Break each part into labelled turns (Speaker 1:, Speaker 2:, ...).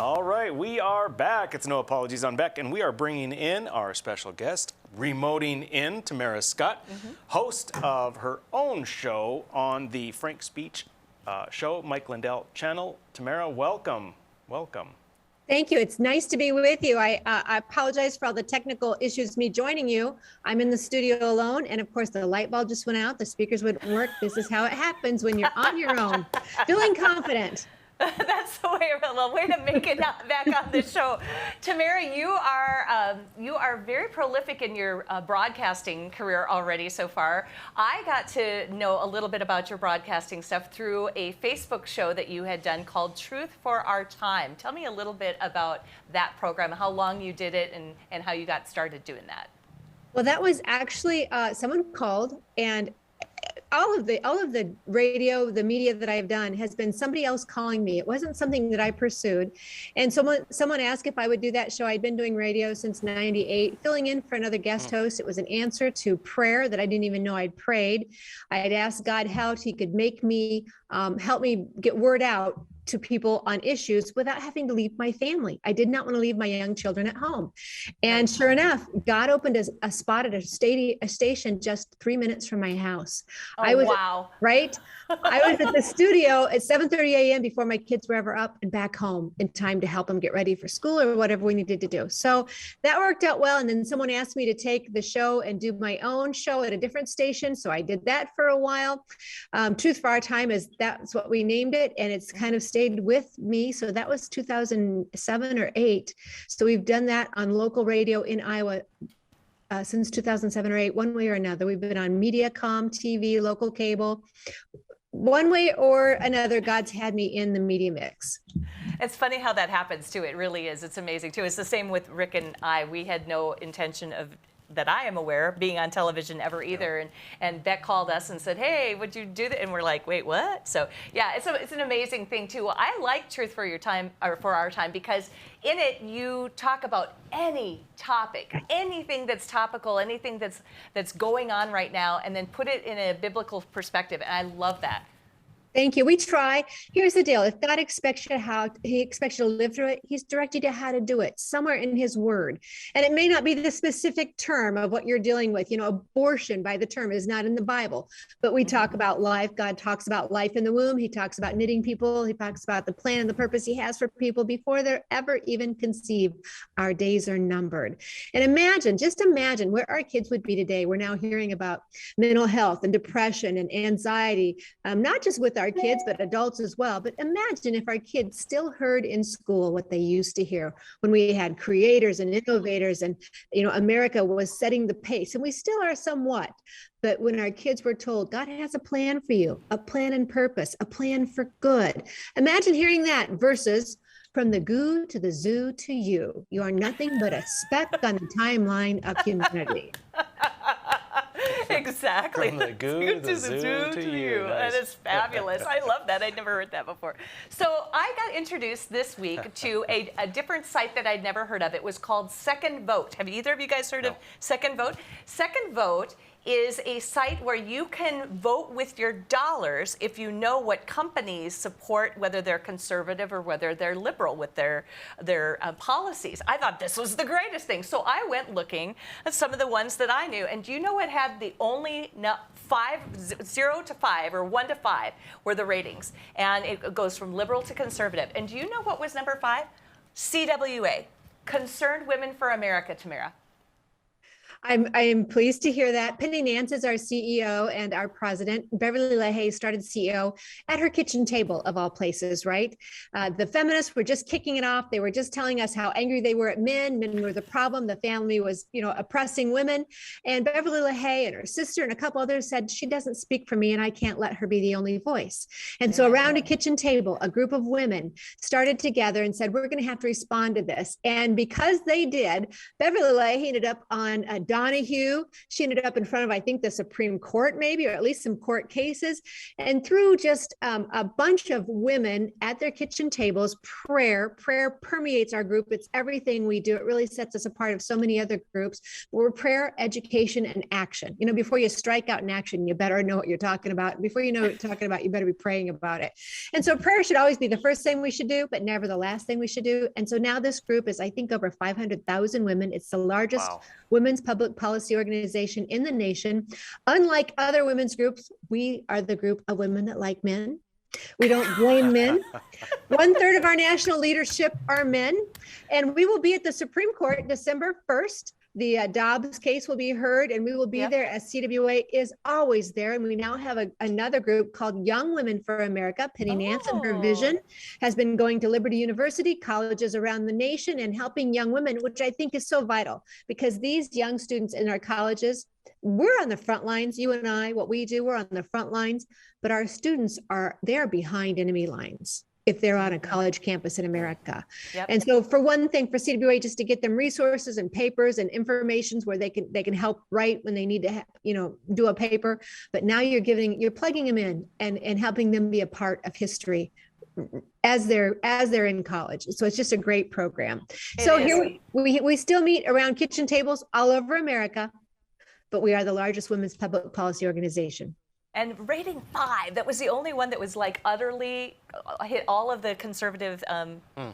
Speaker 1: All right, we are back. It's No Apologies on Beck, and we are bringing in our special guest, remoting in Tamara Scott, host of her own show on the FrankSpeech show, Mike Lindell channel. Tamara, welcome. Welcome.
Speaker 2: Thank you. It's nice to be with you. I apologize for all the technical issues, me joining you. I'm in the studio alone, and of course the light bulb just went out. The speakers wouldn't work. This is how it happens when you're on your own, feeling confident.
Speaker 3: That's the way to make it back on the show. Tamara, you are very prolific in your broadcasting career already so far. I got to know a little bit about your broadcasting stuff through a Facebook show that you had done called Truth for Our Time. Tell me a little bit about that program, how long you did it, and how you got started doing that.
Speaker 2: Well, that was actually someone called, and all of the radio, the media that I've done has been somebody else calling me. It wasn't something that I pursued. And someone asked if I would do that show. I'd been doing radio since '98, filling in for another guest host. It was an answer to prayer that I didn't even know I'd prayed. I had asked God how he could make me, help me get word out to people on issues without having to leave my family. I did not want to leave my young children at home. And sure enough, God opened a spot at a station just 3 minutes from my house.
Speaker 3: Oh, wow.
Speaker 2: Right? I was at the studio at 7:30 a.m. before my kids were ever up and back home in time to help them get ready for school or whatever we needed to do. So that worked out well. And then someone asked me to take the show and do my own show at a different station. So I did that for a while. Truth for Our Time that's what we named it. And it's kind of stayed with me. So that was 2007 or 8. So we've done that on local radio in Iowa since 2007 or 8, one way or another. We've been on Mediacom, TV, local cable. One way or another, God's had me in the media mix.
Speaker 3: It's funny how that happens too. It really is. It's amazing too. It's the same with Rick and I. We had no intention of, that I am aware, being on television ever either. And Beck called us and said, hey, would you do that? And we're like, wait, what? So yeah, it's an amazing thing too. I like Truth for Your Time, or For Our Time, because in it you talk about any topic, anything that's topical, anything that's going on right now, and then put it in a biblical perspective. And I love that.
Speaker 2: Thank you. We try. Here's the deal. If God expects you he expects you to live through it, he's directed you how to do it somewhere in his word. And it may not be the specific term of what you're dealing with. You know, abortion by the term is not in the Bible, but we talk about life. God talks about life in the womb. He talks about knitting people. He talks about the plan and the purpose he has for people before they're ever even conceived. Our days are numbered. And just imagine where our kids would be today. We're now hearing about mental health and depression and anxiety, not just with our kids, but adults as well. But imagine if our kids still heard in school what they used to hear when we had creators and innovators, and America was setting the pace, and we still are somewhat. But when our kids were told God has a plan for you, a plan and purpose, a plan for good, imagine hearing that versus from the goo to the zoo to you. You are nothing but a speck on the timeline of humanity.
Speaker 3: Exactly.
Speaker 1: From the goo to the zoo to you.
Speaker 3: Nice. That is fabulous. I love that. I'd never heard that before. So I got introduced this week to a different site that I'd never heard of. It was called Second Vote. Have either of you guys heard of Second Vote? Second Vote is a site where you can vote with your dollars if you know what companies support, whether they're conservative or whether they're liberal with their policies. I thought this was the greatest thing. So I went looking at some of the ones that I knew. And do you know what had the only 0 to 5 or 1 to 5 were the ratings? And it goes from liberal to conservative. And do you know what was number 5? CWA, Concerned Women for America, Tamara.
Speaker 2: I am pleased to hear that. Penny Nance is our CEO and our president. Beverly LaHaye started CEO at her kitchen table, of all places, right? The feminists were just kicking it off. They were just telling us how angry they were at men. Men were the problem. The family was, oppressing women. And Beverly LaHaye and her sister and a couple others said, she doesn't speak for me and I can't let her be the only voice. And so around a kitchen table, a group of women started together and said, we're going to have to respond to this. And because they did, Beverly LaHaye ended up on Donahue. She ended up in front of, I think, the Supreme Court, maybe, or at least some court cases. And through just a bunch of women at their kitchen tables, prayer permeates our group. It's everything we do. It really sets us apart of so many other groups. We're prayer, education, and action. You know, before you strike out in action, you better know what you're talking about. Before you know what you're talking about, you better be praying about it. And so prayer should always be the first thing we should do, but never the last thing we should do. And so now this group is, I think, over 500,000 women. It's the largest women's public policy organization in the nation. Unlike other women's groups, we are the group of women that like men. We don't blame men. 1/3 of our national leadership are men. And we will be at the Supreme Court December 1st. The Dobbs case will be heard, and we will be there, as CWA is always there. And we now have another group called Young Women for America. Penny Nance and her vision has been going to Liberty University, colleges around the nation, and helping young women, which I think is so vital, because these young students in our colleges, we're on the front lines. You and I, what we do, we're on the front lines, but our students they're behind enemy lines if they're on a college campus in America. And so for one thing, for CWA, just to get them resources and papers and informations where they can help write when they need to, do a paper. But now you're plugging them in and helping them be a part of history as they're in college. So it's just a great program. Here we still meet around kitchen tables all over America, but we are the largest women's public policy organization.
Speaker 3: And rating 5, that was the only one that was like utterly hit all of the conservative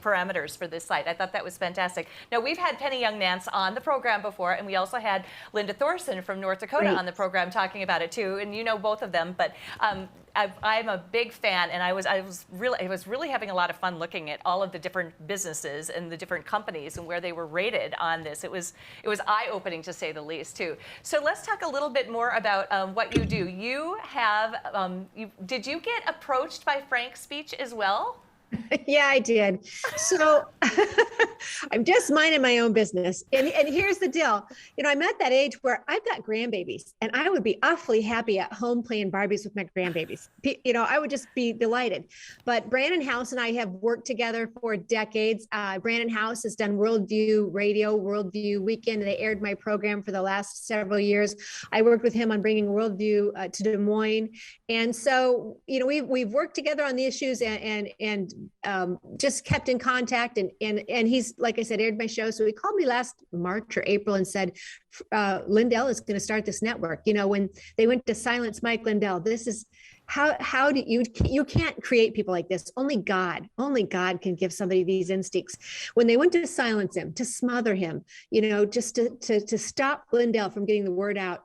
Speaker 3: parameters for this site. I thought that was fantastic. Now, we've had Penny Young Nance on the program before, and we also had Linda Thorson from North Dakota on the program talking about it too. And you know both of them, but I'm a big fan, and I was really having a lot of fun looking at all of the different businesses and the different companies and where they were rated on this. It was eye-opening, to say the least, too. So let's talk a little bit more about what you do. You have did you get approached by FrankSpeech as well?
Speaker 2: Yeah, I did. So I'm just minding my own business. And here's the deal. I'm at that age where I've got grandbabies, and I would be awfully happy at home playing Barbies with my grandbabies. I would just be delighted. But Brandon House and I have worked together for decades. Brandon House has done Worldview Radio, Worldview Weekend. They aired my program for the last several years. I worked with him on bringing Worldview to Des Moines. And so, we've worked together on the issues and just kept in contact, and he's, like I said, aired my show. So he called me last March or April and said, Lindell is going to start this network. When they went to silence Mike Lindell, this is how do you can't create people like this. Only God can give somebody these instincts. When they went to silence him, to smother him, just to stop Lindell from getting the word out,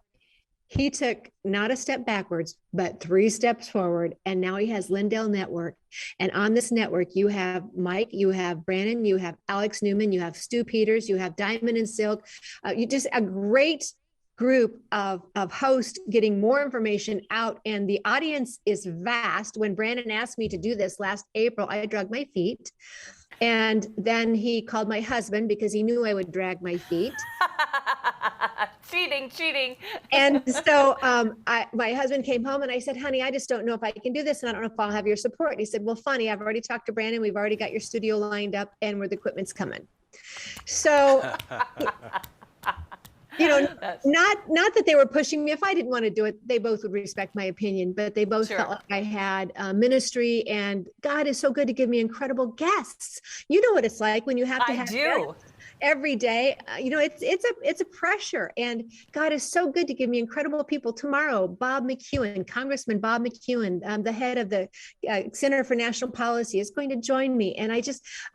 Speaker 2: he took not a step backwards, but 3 steps forward. And now he has Lindell Network. And on this network, you have Mike, you have Brandon, you have Alex Newman, you have Stu Peters, you have Diamond and Silk. You just a great group of hosts getting more information out. And the audience is vast. When Brandon asked me to do this last April, I dragged my feet. And then he called my husband because he knew I would drag my feet.
Speaker 3: Cheating.
Speaker 2: And so my husband came home and I said, honey, I just don't know if I can do this. And I don't know if I'll have your support. And he said, well, funny, I've already talked to Brandon. We've already got your studio lined up and where the equipment's coming. So, not that they were pushing me. If I didn't want to do it, they both would respect my opinion, but they both felt like I had ministry, and God is so good to give me incredible guests. You know what it's like when you have to have guests every day. It's a pressure, and God is so good to give me incredible people. Tomorrow, Bob McEwen, Congressman Bob McEwen, the head of the Center for National Policy, is going to join me. And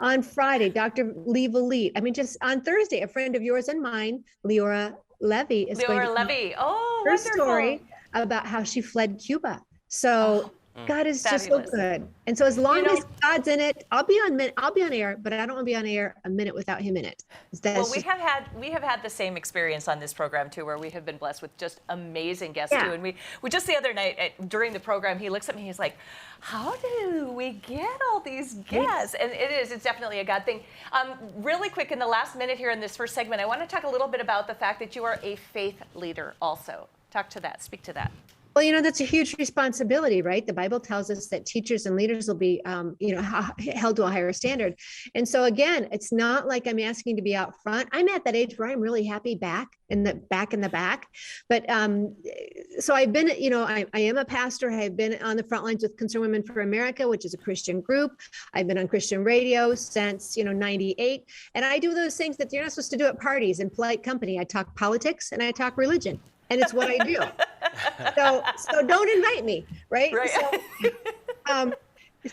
Speaker 2: on Friday, Dr. Lee Valit. Just on Thursday, a friend of yours and mine, Leora Levy, is going to
Speaker 3: her
Speaker 2: wonderful story about how she fled Cuba. So God is just so good. And so as long as God's in it, I'll be on air, but I don't want to be on air a minute without him in it.
Speaker 3: We have had the same experience on this program too, where we have been blessed with just amazing guests too. And we just the other night during the program, he looks at me, he's like, how do we get all these guests? And it's definitely a God thing. Really quick, in the last minute here in this first segment, I want to talk a little bit about the fact that you are a faith leader also. Speak to that.
Speaker 2: Well, that's a huge responsibility, right? The Bible tells us that teachers and leaders will be, held to a higher standard. And so again, it's not like I'm asking to be out front. I'm at that age where I'm really happy back in the back. But so I've been, I am a pastor. I've been on the front lines with Concerned Women for America, which is a Christian group. I've been on Christian radio since, 98. And I do those things that you're not supposed to do at parties in polite company. I talk politics and I talk religion. And it's what I do. So don't invite me, right?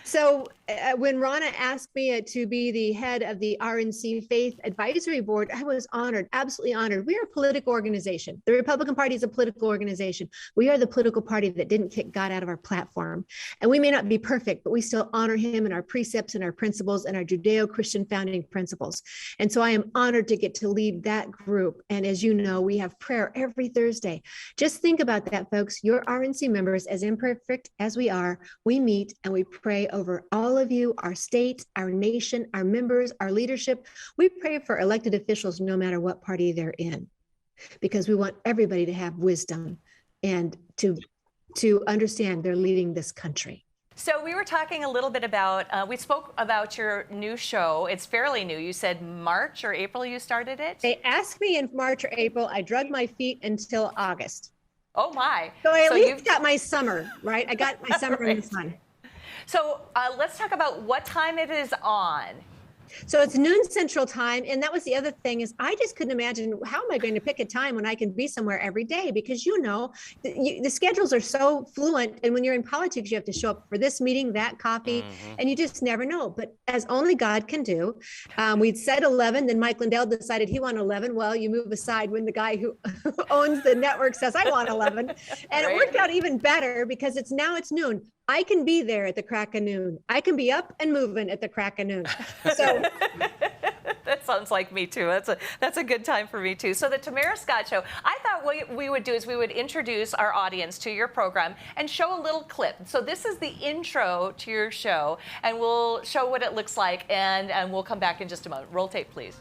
Speaker 2: So when Ronna asked me to be the head of the RNC Faith Advisory Board, I was honored, absolutely honored. We are a political organization. The Republican Party is a political organization. We are the political party that didn't kick God out of our platform. And we may not be perfect, but we still honor him and our precepts and our principles and our Judeo-Christian founding principles. And so I am honored to get to lead that group. And as you know, we have prayer every Thursday. Just think about that, folks. Your RNC members, as imperfect as we are, we meet and we pray over all of you, our state, our nation, our members, our leadership. We pray for elected officials no matter what party they're in, because we want everybody to have wisdom and to understand they're leading this country.
Speaker 3: So we were talking a little bit about, we spoke about your new show. It's fairly new. You said March or April you started it?
Speaker 2: They asked me in March or April. I dragged my feet until August.
Speaker 3: Oh my.
Speaker 2: So I at least got my summer, right? I got my summer in the sun.
Speaker 3: So let's talk about what time it is on.
Speaker 2: So it's noon Central Time. And that was the other thing is I just couldn't imagine how am I going to pick a time when I can be somewhere every day? Because, the schedules are so fluent. And when you're in politics, you have to show up for this meeting, that coffee, and you just never know. But as only God can do, we'd said 11. Then Mike Lindell decided he wanted 11. Well, you move aside when the guy who owns the network says, I want 11. And It worked out even better because it's noon. I can be there at the crack of noon. I can be up and moving at the crack of noon. So
Speaker 3: that sounds like me too. That's a good time for me too. So the Tamara Scott Show, I thought what we would do is we would introduce our audience to your program and show a little clip. So this is the intro to your show, and we'll show what it looks like, and we'll come back in just a moment. Roll tape, please.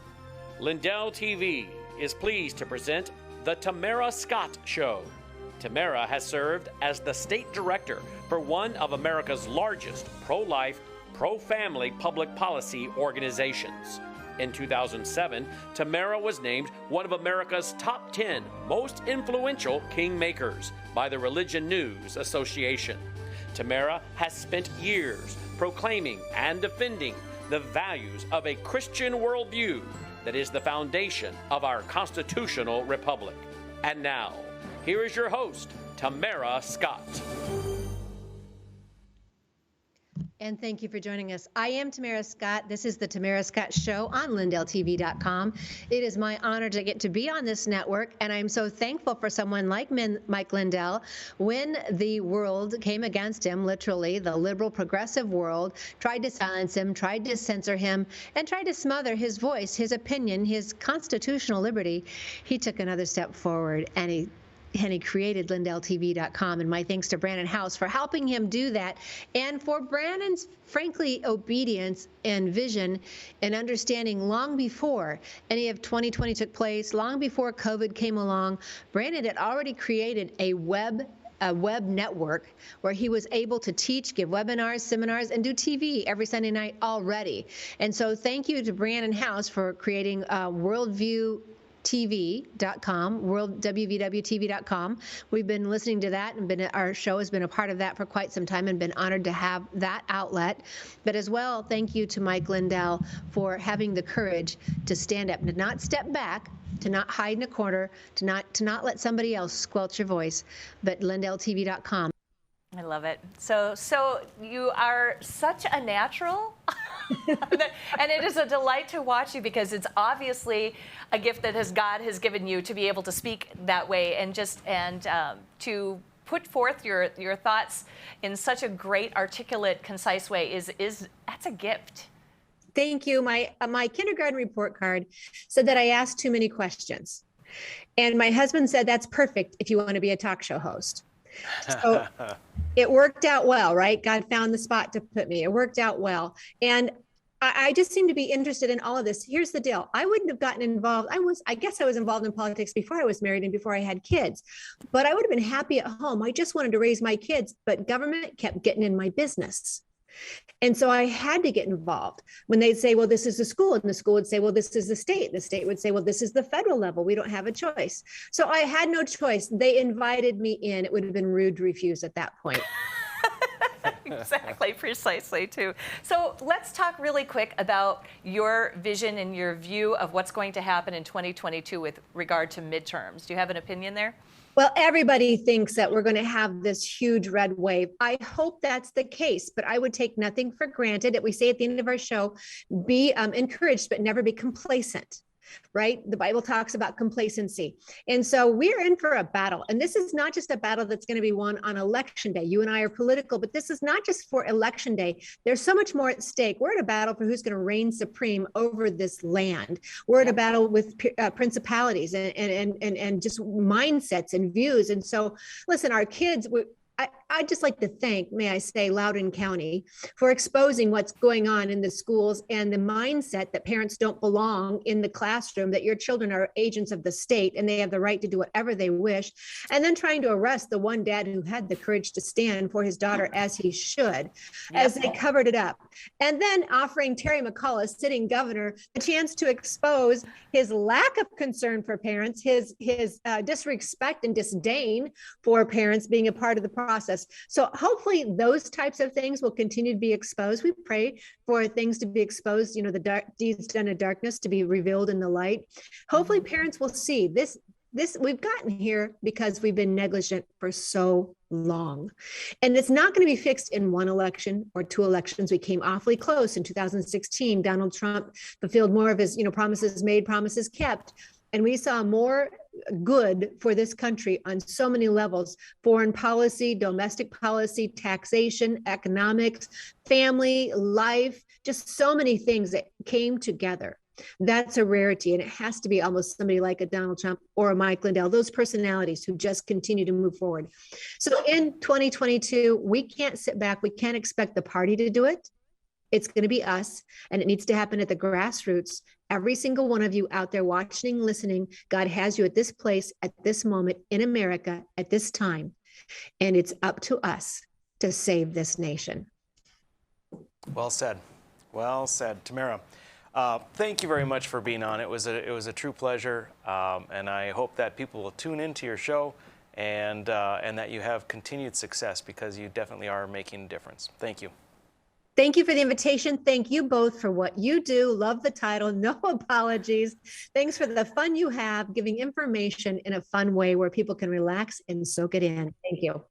Speaker 4: Lindell TV is pleased to present the Tamara Scott Show. Tamara has served as the state director for one of America's largest pro-life, pro-family public policy organizations. In 2007, Tamara was named one of America's top 10 most influential kingmakers by the Religion News Association. Tamara has spent years proclaiming and defending the values of a Christian worldview that is the foundation of our constitutional republic. And now, here is your host, Tamara Scott.
Speaker 2: And thank you for joining us. I am Tamara Scott. This is the Tamara Scott Show on LindellTV.com. It is my honor to get to be on this network, and I'm so thankful for someone like Mike Lindell. When the world came against him, literally, the liberal progressive world tried to silence him, tried to censor him, and tried to smother his voice, his opinion, his constitutional liberty, he took another step forward, and he created LindellTV.com, and my thanks to Brandon House for helping him do that, and for Brandon's, frankly, obedience and vision and understanding long before any of 2020 took place, long before COVID came along. Brandon had already created a web network where he was able to teach, give webinars, seminars, and do TV every Sunday night already. And so thank you to Brandon House for creating Worldview TV.com, WVWTV.com. We've been listening to that, and our show has been a part of that for quite some time, and been honored to have that outlet. But as well, thank you to Mike Lindell for having the courage to stand up, to not step back, to not hide in a corner, to not let somebody else squelch your voice. But LindellTV.com.
Speaker 3: I love it. So you are such a natural, and it is a delight to watch you, because it's obviously a gift that God has given you to be able to speak that way and to put forth your thoughts in such a great, articulate, concise way that's a gift.
Speaker 2: Thank you. My kindergarten report card said that I asked too many questions, and my husband said that's perfect if you want to be a talk show host. So it worked out well, right? God found the spot to put me. It worked out well. And I just seem to be interested in all of this. Here's the deal. I wouldn't have gotten involved. I guess I was involved in politics before I was married and before I had kids, but I would have been happy at home. I just wanted to raise my kids, but government kept getting in my business. And so I had to get involved. When they'd say, well, this is the school, and the school would say, well, this is the state. The state would say, well, this is the federal level. We don't have a choice. So I had no choice. They invited me in. It would have been rude to refuse at that point.
Speaker 3: Exactly, precisely, too. So let's talk really quick about your vision and your view of what's going to happen in 2022 with regard to midterms. Do you have an opinion there?
Speaker 2: Well, everybody thinks that we're going to have this huge red wave. I hope that's the case, but I would take nothing for granted. We say at the end of our show, be encouraged, but never be complacent. Right? The Bible talks about complacency. And so we're in for a battle. And this is not just a battle that's going to be won on election day. You and I are political, but this is not just for election day. There's so much more at stake. We're at a battle for who's going to reign supreme over this land. We're at a battle with principalities and just mindsets and views. And so, listen, our kids, I'd just like to thank, may I say, Loudoun County for exposing what's going on in the schools and the mindset that parents don't belong in the classroom, that your children are agents of the state and they have the right to do whatever they wish, and then trying to arrest the one dad who had the courage to stand for his daughter as he should, as they covered it up. And then offering Terry McAuliffe, sitting governor, a chance to expose his lack of concern for parents, his disrespect and disdain for parents being a part of the process. So hopefully those types of things will continue to be exposed. We pray for things to be exposed, the dark deeds done in darkness to be revealed in the light. Hopefully parents will see this we've gotten here because we've been negligent for so long. And it's not going to be fixed in one election or two elections. We came awfully close in 2016. Donald Trump fulfilled more of his, promises made, promises kept. And we saw more good for this country on so many levels: foreign policy, domestic policy, taxation, economics, family, life, just so many things that came together. That's a rarity. And it has to be almost somebody like a Donald Trump or a Mike Lindell, those personalities who just continue to move forward. So in 2022, we can't sit back. We can't expect the party to do it. It's going to be us, and it needs to happen at the grassroots. Every single one of you out there watching, listening, God has you at this place, at this moment in America, at this time. And it's up to us to save this nation.
Speaker 1: Well said. Well said. Tamara, thank you very much for being on. It was a true pleasure, and I hope that people will tune into your show and that you have continued success, because you definitely are making a difference. Thank you.
Speaker 2: Thank you for the invitation. Thank you both for what you do. Love the title. No apologies. Thanks for the fun you have giving information in a fun way where people can relax and soak it in. Thank you.